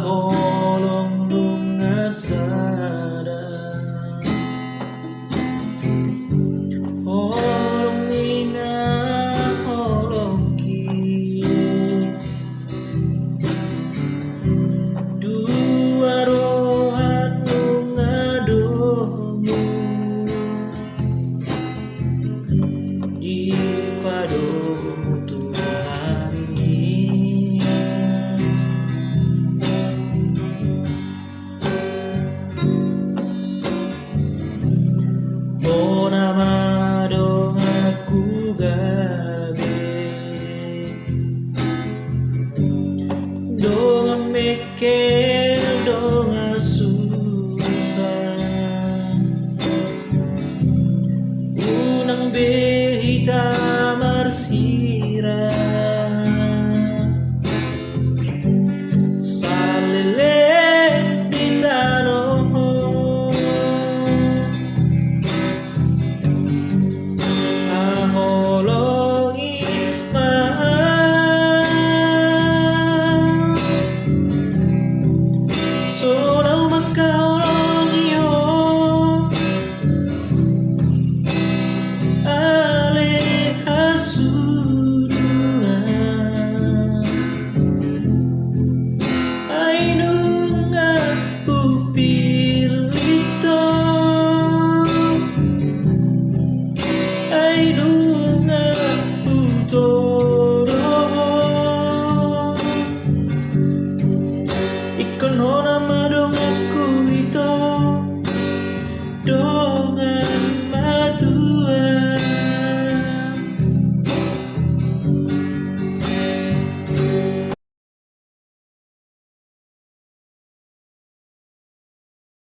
holong lunga sada holong nina holong kie dua rohan lunga domu di padomu Tuhan nama dong aku gabe dong mikir dong susah unang behita marsira